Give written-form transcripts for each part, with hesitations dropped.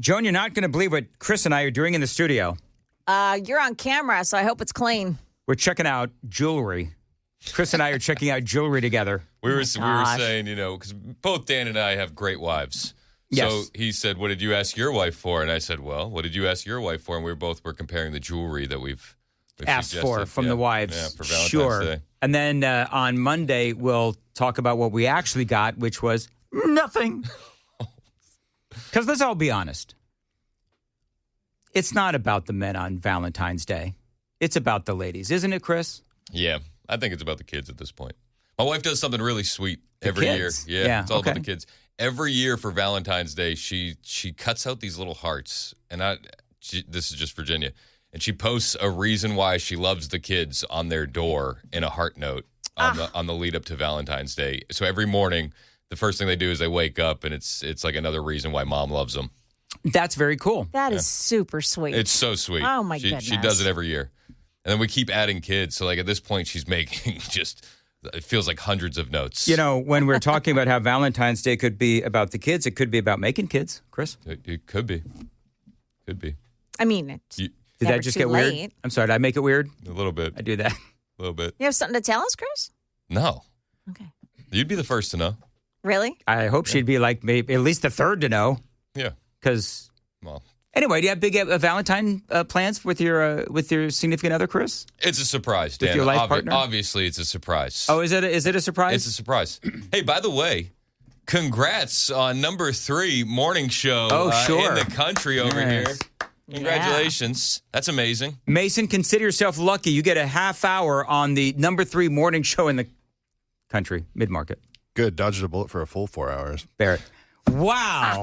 Joan, you're not going to believe what Chris and I are doing in the studio. You're on camera, so I hope it's clean. We're checking out jewelry. Chris and I are checking out jewelry together. We were saying, because both Dan and I have great wives. Yes. So he said, what did you ask your wife for? And I said, well, what did you ask your wife for? And we were comparing the jewelry that we've asked for from the wives. Yeah, for Valentine's Day. And then on Monday, we'll talk about what we actually got, which was nothing. Because let's all be honest. It's not about the men on Valentine's Day. It's about the ladies, isn't it, Chris? Yeah, I think it's about the kids at this point. My wife does something really sweet every year. Yeah, it's all about the kids. Every year for Valentine's Day, she cuts out these little hearts, and this is just Virginia, and she posts a reason why she loves the kids on their door in a heart note on the lead up to Valentine's Day. So every morning, the first thing they do is they wake up, and it's like another reason why mom loves them. That's very cool. That is super sweet. It's so sweet. Oh, my goodness. She does it every year. And then we keep adding kids. So, at this point, she's making it feels like hundreds of notes. When we're talking about how Valentine's Day could be about the kids, it could be about making kids, Chris. It could be. Could be. I mean, did that just get weird? I'm sorry, did I make it weird? A little bit. I do that. A little bit. You have something to tell us, Chris? No. Okay. You'd be the first to know. Really? I hope she'd be like maybe at least the third to know. Yeah. Because... Anyway, do you have big Valentine plans with your significant other, Chris? It's a surprise, Dan. With your life partner? Obviously, it's a surprise. Oh, is it a surprise? It's a surprise. Hey, by the way, congrats on number 3 morning show in the country over here. Congratulations. That's amazing. Mason, consider yourself lucky. You get a half hour on the number 3 morning show in the country, mid-market. Good. Dodged a bullet for a full 4 hours. Barrett. Wow.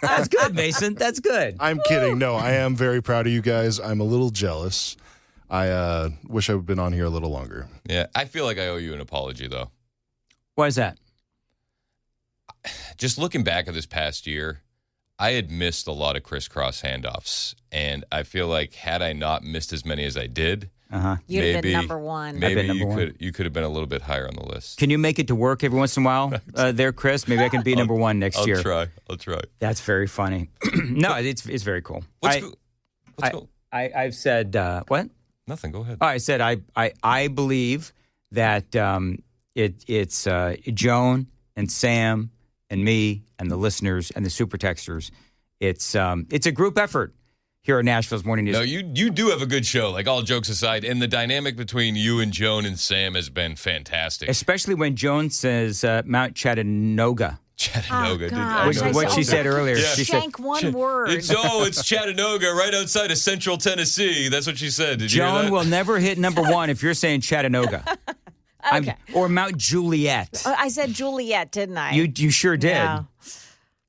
That's good, Mason. That's good. I'm kidding. No, I am very proud of you guys. I'm a little jealous. I wish I would have been on here a little longer. Yeah, I feel like I owe you an apology, though. Why is that? Just looking back at this past year, I had missed a lot of crisscross handoffs. And I feel like had I not missed as many as I did, you'd have been number 1. Maybe you could have been a little bit higher on the list. Can you make it to work every once in a while there, Chris? Maybe I can be number 1 next year. I'll try. That's very funny. No, it's very cool. What's cool? I've said, what? Nothing. Go ahead. Oh, I said I believe that it's Joan and Sam and me and the listeners and the super texters. It's a group effort here at Nashville's Morning News. No, you do have a good show, like all jokes aside, and the dynamic between you and Joan and Sam has been fantastic. Especially when Joan says Mount Chattanooga. Chattanooga. Which is what she said earlier. Yeah. She Shank said, one word. It's Chattanooga, right outside of Central Tennessee. That's what she said. Did you hear Joan that? will never hit number 1 if you're saying Chattanooga. Okay. Or Mount Juliet. I said Juliet, didn't I? You sure did. Yeah.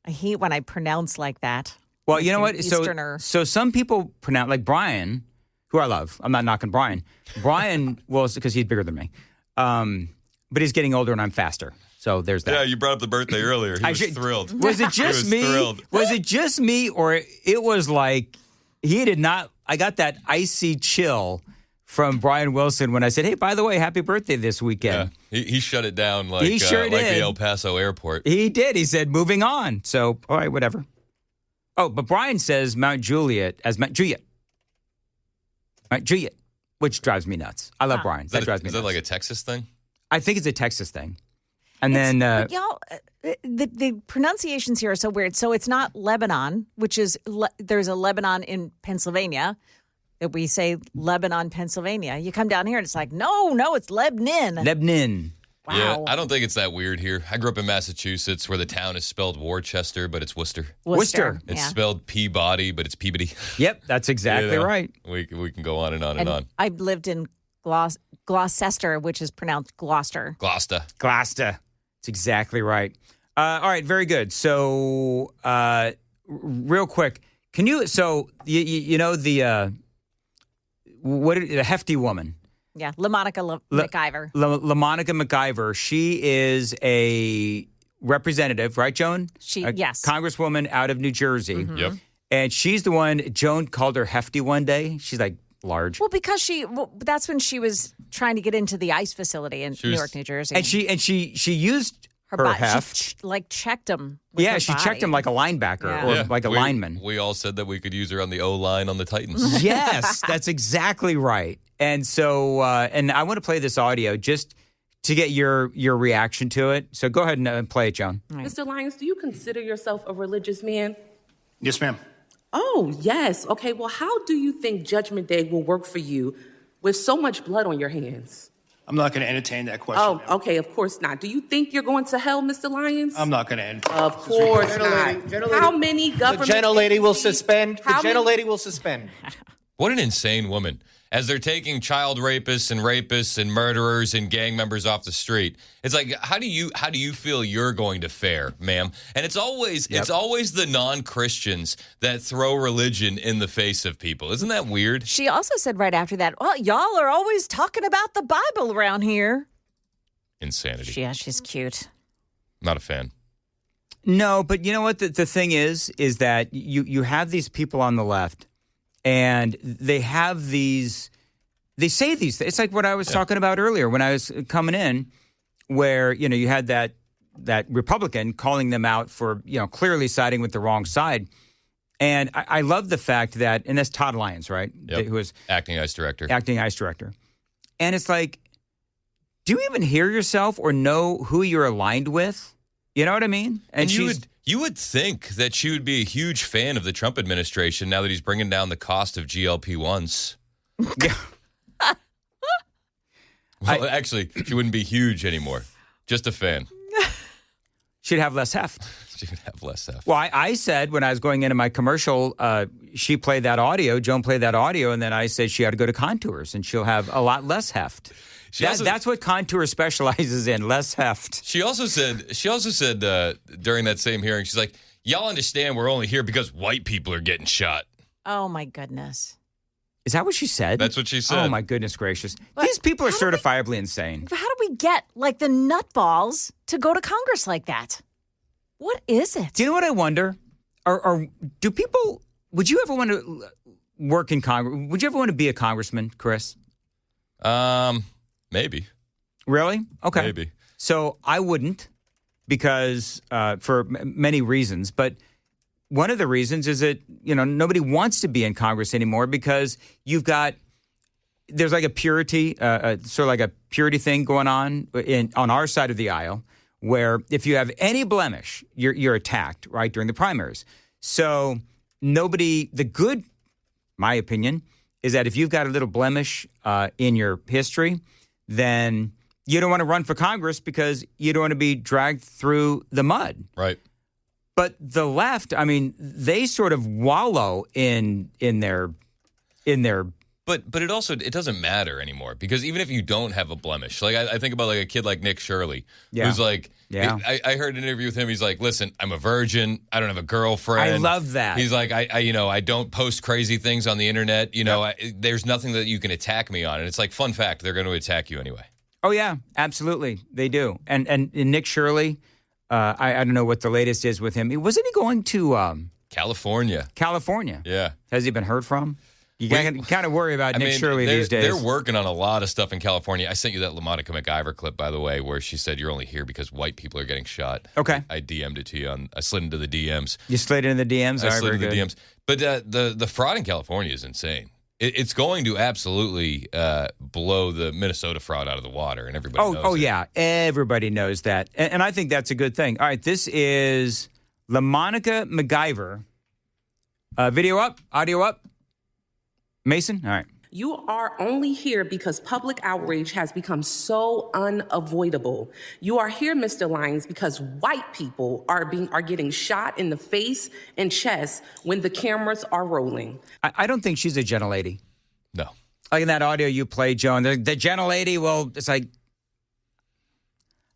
I hate when I pronounce like that. Well, you know what? Easterner. So some people pronounce, like Brian, who I love. I'm not knocking Brian. Brian, well, because he's bigger than me. But he's getting older and I'm faster. So there's that. Yeah, you brought up the birthday earlier. He was thrilled. Was it just me? Thrilled. Was it just me, or it was like he did not? I got that icy chill from Brian Wilson when I said, "Hey, by the way, happy birthday this weekend." Yeah, he shut it down like He sure like did. the El Paso airport. He did. He said, "Moving on." So all right, whatever. Oh, but Brian says Mount Juliet as Mount Juliet. Mount Juliet, which drives me nuts. I love Brian. That drives me nuts. Is that like a Texas thing? I think it's a Texas thing. And then, but y'all, the pronunciations here are so weird. So it's not Lebanon, which is there's a Lebanon in Pennsylvania. That we say Lebanon, Pennsylvania. You come down here and it's like, no, it's Lebanon. Lebanon. Wow. Yeah, I don't think it's that weird here. I grew up in Massachusetts where the town is spelled Worcester, but it's Worcester. Worcester. It's spelled Peabody, but it's Peabody. Yep, that's exactly right. We can go on and on and on. I lived in Gloucester, which is pronounced Gloucester. Gloucester. It's exactly right. All right, very good. So, real quick, can you? So you know the hefty woman. Yeah, LaMonica McIver. LaMonica McIver. She is a representative, right, Joan? Yes. Congresswoman out of New Jersey. Mm-hmm. Yep. And she's the one, Joan called her hefty one day. She's like large. Well, because that's when she was trying to get into the ICE facility in Newark, New Jersey. And she used her heft. She checked him. She checked him like a linebacker or like a lineman. We all said that we could use her on the O-line on the Titans. Yes, that's exactly right. And so, and I want to play this audio just to get your reaction to it. So go ahead and play it, Joan. Right. Mr. Lyons, do you consider yourself a religious man? Yes, ma'am. Oh, yes. Okay, well, how do you think Judgment Day will work for you with so much blood on your hands? I'm not going to entertain that question. Oh, okay, of course not. Do you think you're going to hell, Mr. Lyons? I'm not going to entertain. Of course not. How many government... The gentlelady will suspend. The gentlelady will suspend. What an insane woman. As they're taking child rapists and murderers and gang members off the street, it's like, how do you feel you're going to fare, ma'am? And it's always the non-Christians that throw religion in the face of people. Isn't that weird? She also said right after that, well, y'all are always talking about the Bible around here. Insanity. Yeah, she's cute. Not a fan. No, but you know what? The thing is that you have these people on the left, and they have these, they say these things. It's like what I was talking about earlier when I was coming in, where, you had that Republican calling them out for, clearly siding with the wrong side. And I love the fact that, and that's Todd Lyons, right? Yep. Who was acting ICE director. And it's like, do you even hear yourself or know who you're aligned with? You know what I mean? And you would think that she would be a huge fan of the Trump administration now that he's bringing down the cost of GLP-1s. Yeah. Well, actually, she wouldn't be huge anymore. Just a fan. She'd have less heft. She would have less heft. Well, I said when I was going into my commercial, she played that audio, Joan played that audio, and then I said she had to go to Contours and she'll have a lot less heft. That's what Contour specializes in, less heft. She also said during that same hearing, she's like, y'all understand we're only here because white people are getting shot. Oh, my goodness. Is that what she said? That's what she said. Oh, my goodness gracious. These people are certifiably insane. How do we get, the nutballs to go to Congress like that? What is it? Do you know what I wonder? Do people, would you ever want to work in Congress? Would you ever want to be a congressman, Chris? Maybe. Really? Okay. Maybe. So I wouldn't because for many reasons, but one of the reasons is that, nobody wants to be in Congress anymore because there's like a purity, sort of like a purity thing going on our side of the aisle, where if you have any blemish, you're attacked, right, during the primaries. So my opinion, is that if you've got a little blemish in your history, then you don't want to run for Congress because you don't want to be dragged through the mud. Right. But the left, they sort of wallow in their. But it doesn't matter anymore because even if you don't have a blemish, like I think about like a kid like Nick Shirley, who's like, I heard an interview with him. He's like, listen, I'm a virgin. I don't have a girlfriend. I love that. He's like, I don't post crazy things on the internet. There's nothing that you can attack me on. And it's like, fun fact, they're going to attack you anyway. Oh yeah, absolutely, they do. And Nick Shirley, I don't know what the latest is with him. Wasn't he going to California? Yeah. Has he been heard from? You kind of worry about Nick Shirley these days. They're working on a lot of stuff in California. I sent you that LaMonica MacGyver clip, by the way, where she said you're only here because white people are getting shot. Okay. I DM'd it to you. I slid into the DMs. You slid into the DMs? I slid into the DMs. But the fraud in California is insane. It's going to absolutely blow the Minnesota fraud out of the water, and everybody knows it. Oh, yeah. Everybody knows that. And I think that's a good thing. All right, this is LaMonica MacGyver. Video up, audio up. Mason? All right. You are only here because public outrage has become so unavoidable. You are here, Mr. Lyons, because white people are getting shot in the face and chest when the cameras are rolling. I don't think she's a gentlelady. No. Like in that audio you played, Joan, the gentlelady, well, it's like,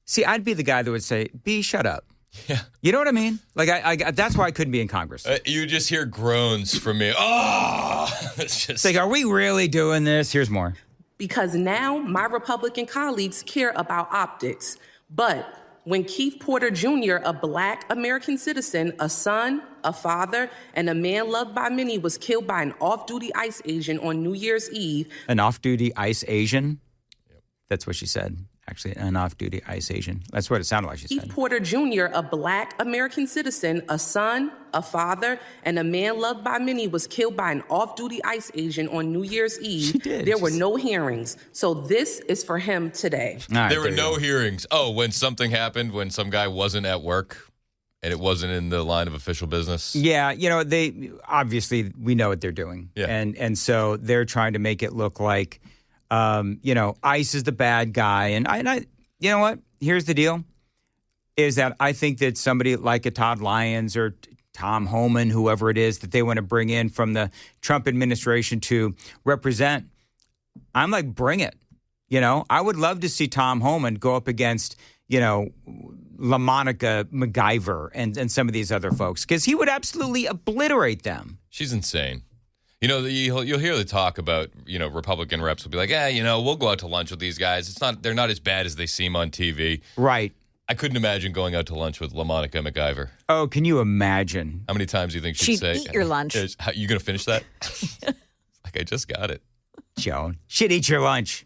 see, I'd be the guy that would say, B, shut up. Yeah. You know what I mean? Like, I that's why I couldn't be in Congress. You just hear groans from me. Oh! It's like, are we really doing this? Here's more. Because now my Republican colleagues care about optics. But when Keith Porter Jr., a Black American citizen, a son, a father, and a man loved by many, was killed by an off-duty ICE agent on New Year's Eve. An off-duty ICE Asian? Yep. That's what she said. Actually, an off-duty ICE agent. That's what it sounded like she Keith said. Porter Jr., a Black American citizen, a son, a father, and a man loved by many, was killed by an off-duty ICE agent on New Year's Eve. She did. There were no hearings. So this is for him today. Right, there were no hearings. Oh, when something happened, when some guy wasn't at work and it wasn't in the line of official business? Yeah, they obviously, we know what they're doing. Yeah. And so they're trying to make it look like, ICE is the bad guy. And I, you know what? Here's the deal, is that I think that somebody like a Todd Lyons or Tom Homan, whoever it is that they want to bring in from the Trump administration to represent, I'm like, bring it. I would love to see Tom Homan go up against, LaMonica MacGyver and some of these other folks, because he would absolutely obliterate them. She's insane. You'll hear the talk about, Republican reps will be like, we'll go out to lunch with these guys. They're not as bad as they seem on TV. Right. I couldn't imagine going out to lunch with LaMonica MacGyver. Oh, can you imagine? How many times do you think she'd say? She'd eat your lunch. You going to finish that? Like, I just got it. Joan, she'd eat your lunch.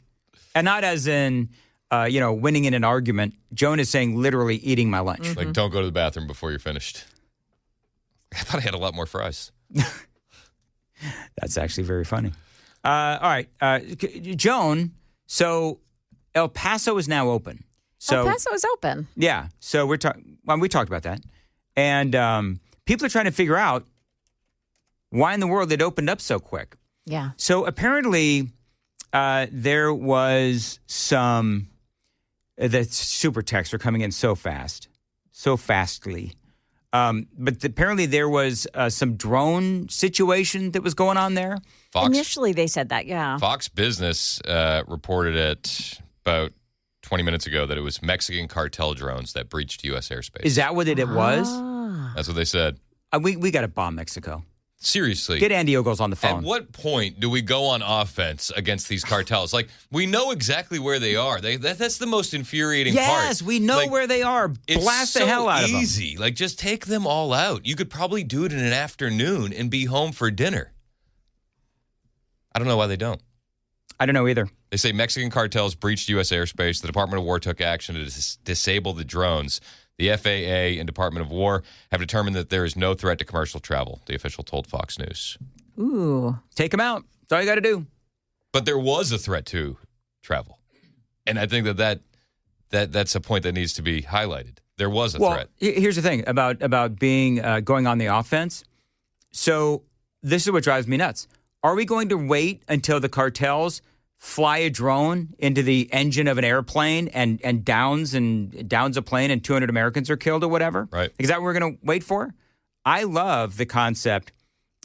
And not as in, winning in an argument. Joan is saying literally eating my lunch. Mm-hmm. Like, don't go to the bathroom before you're finished. I thought I had a lot more fries. That's actually very funny. All right. Joan, so El Paso is now open. So, El Paso is open. Yeah. So we talked about that. And people are trying to figure out why in the world it opened up so quick. Yeah. So apparently there was some, the super texts are coming in so fastly. But apparently there was some drone situation that was going on there. Initially they said that, yeah. Fox Business reported it about 20 minutes ago that it was Mexican cartel drones that breached U.S. airspace. Is that what it was? That's what they said. We got to bomb Mexico. Seriously. Get Andy Ogles on the phone. At what point do we go on offense against these cartels? Like, we know exactly where they are. That's the most infuriating part. Yes, we know where they are. Blast the hell out of them. It's easy. Like, just take them all out. You could probably do it in an afternoon and be home for dinner. I don't know why they don't. I don't know either. They say Mexican cartels breached U.S. airspace. The Department of War took action to disable the drones. The FAA and Department of War have determined that there is no threat to commercial travel, the official told Fox News. Ooh. Take them out. That's all you got to do. But there was a threat to travel. And I think that's a point that needs to be highlighted. There was a threat. Here's the thing about being going on the offense. So this is what drives me nuts. Are we going to wait until the cartels fly a drone into the engine of an airplane and downs a plane and 200 Americans are killed or whatever? Right. Is that what we're going to wait for? I love the concept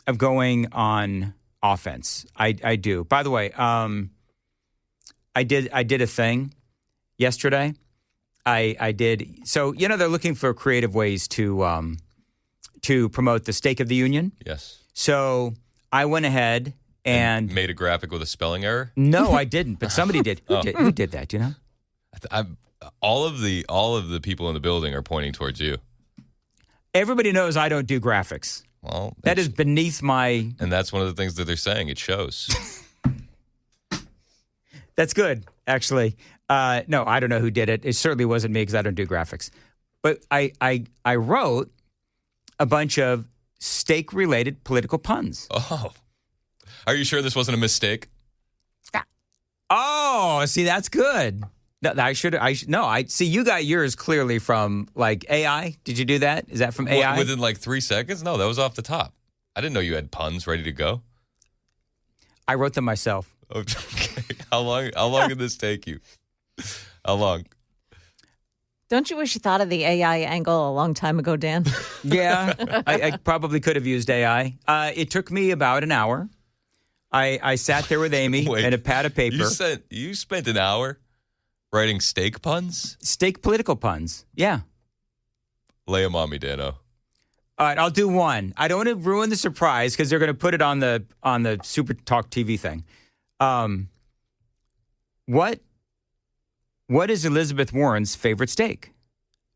of going on offense. I do. By the way, I did a thing yesterday. I did. So, they're looking for creative ways to promote the Stake of the Union. Yes. So I went ahead and made a graphic with a spelling error? No, I didn't, but somebody did. Who did that, do you know? All of the people in the building are pointing towards you. Everybody knows I don't do graphics. Well, that is beneath my... And that's one of the things that they're saying. It shows. That's good, actually. No, I don't know who did it. It certainly wasn't me because I don't do graphics. But I wrote a bunch of steak-related political puns. Oh. Are you sure this wasn't a mistake? Oh, see, that's good. No, I see. You got yours clearly from like AI. Did you do that? Is that from AI? Within like 3 seconds? No, that was off the top. I didn't know you had puns ready to go. I wrote them myself. Okay. How long did this take you? How long? Don't you wish you thought of the AI angle a long time ago, Dan? Yeah, I probably could have used AI. It took me about an hour. I sat there with Amy and a pad of paper. You spent an hour writing steak puns? Steak political puns, yeah. Lay them on me, Dano. All right, I'll do one. I don't want to ruin the surprise because they're going to put it on the Super Talk TV thing. What is Elizabeth Warren's favorite steak?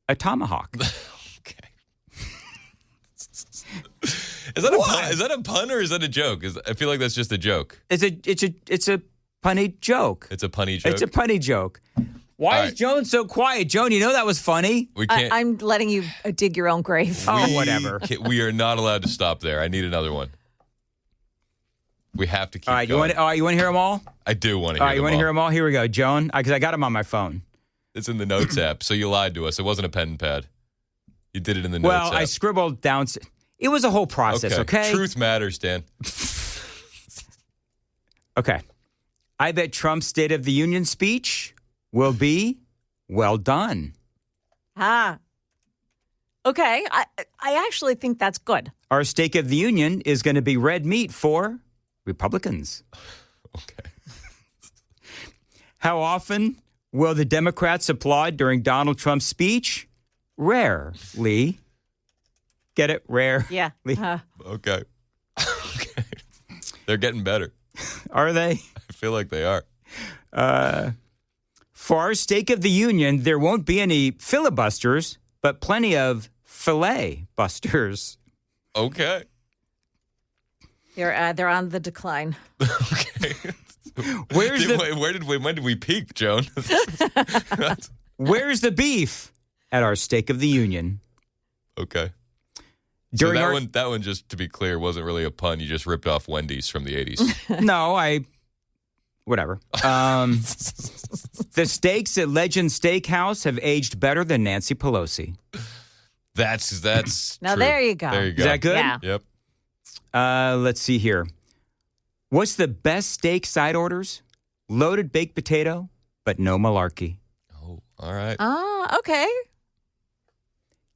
A tomahawk. Okay. Is that a pun or is that a joke? I feel like that's just a joke. It's a punny joke. It's a punny joke? It's a punny joke. Why is Joan so quiet? Joan, you know that was funny. We can't. I'm letting you dig your own grave. Whatever. We are not allowed to stop there. I need another one. We have to keep going. You want to hear them all? I do want to hear them all. All right, you want to hear them all? Here we go. Joan, because I got them on my phone. It's in the notes app, so you lied to us. It wasn't a pen and pad. You did it in the notes app. Well, I scribbled down. It was a whole process, okay? Truth matters, Dan. Okay. I bet Trump's State of the Union speech will be well done. Okay. I actually think that's good. Our State of the Union is going to be red meat for Republicans. Okay. How often will the Democrats applaud during Donald Trump's speech? Rarely. Get it? Rare. Yeah. Okay. Okay. They're getting better. Are they? I feel like they are. For our State of the Union, there won't be any filibusters, but plenty of fillet busters. Okay. They're on the decline. Okay. When did we peak, Joan? Where's the beef? At our State of the Union. Okay. So that one, just to be clear, wasn't really a pun. You just ripped off Wendy's from the 80s. No, whatever. The steaks at Legend Steakhouse have aged better than Nancy Pelosi. That's now true. There you go. There you go. Is that good? Yeah. Yep. Let's see here. What's the best steak side orders? Loaded baked potato, but no malarkey. Oh, all right. Okay.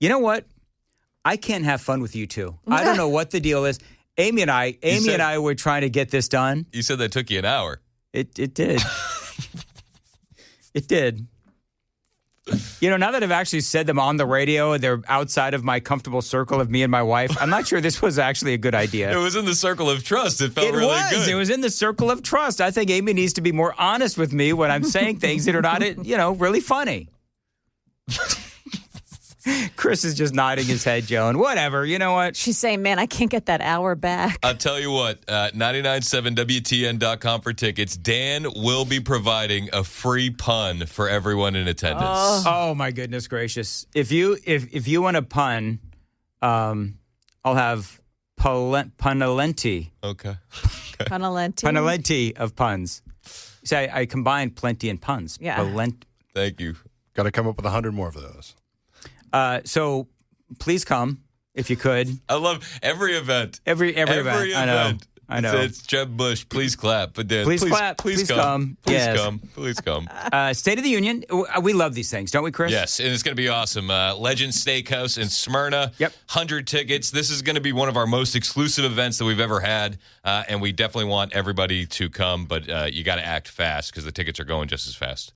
You know what? I can't have fun with you two. I don't know what the deal is. Amy and I were trying to get this done. You said that took you an hour. It did. It did. You know, now that I've actually said them on the radio and they're outside of my comfortable circle of me and my wife, I'm not sure this was actually a good idea. It was in the circle of trust. It felt really good. It was in the circle of trust. I think Amy needs to be more honest with me when I'm saying things that are not, really funny. Chris is just nodding his head, Joan. Whatever. You know what? She's saying, man, I can't get that hour back. I'll tell you what, 997WTN.com for tickets. Dan will be providing a free pun for everyone in attendance. Oh my goodness gracious. If you want a pun, I'll have punalenti. Okay. Punalenti of puns. See, I combined plenty and puns. Yeah. Thank you. Got to come up with 100 more of those. So please come if you could. I love every event. Every event. I know. It's Jeb Bush. Please clap. But Dan, please clap. Please come. Please yes. come. Please come. State of the Union. We love these things, don't we, Chris? Yes, and it's going to be awesome. Legend Steakhouse in Smyrna. Yep. 100 tickets. This is going to be one of our most exclusive events that we've ever had, and we definitely want everybody to come, but you got to act fast because the tickets are going just as fast.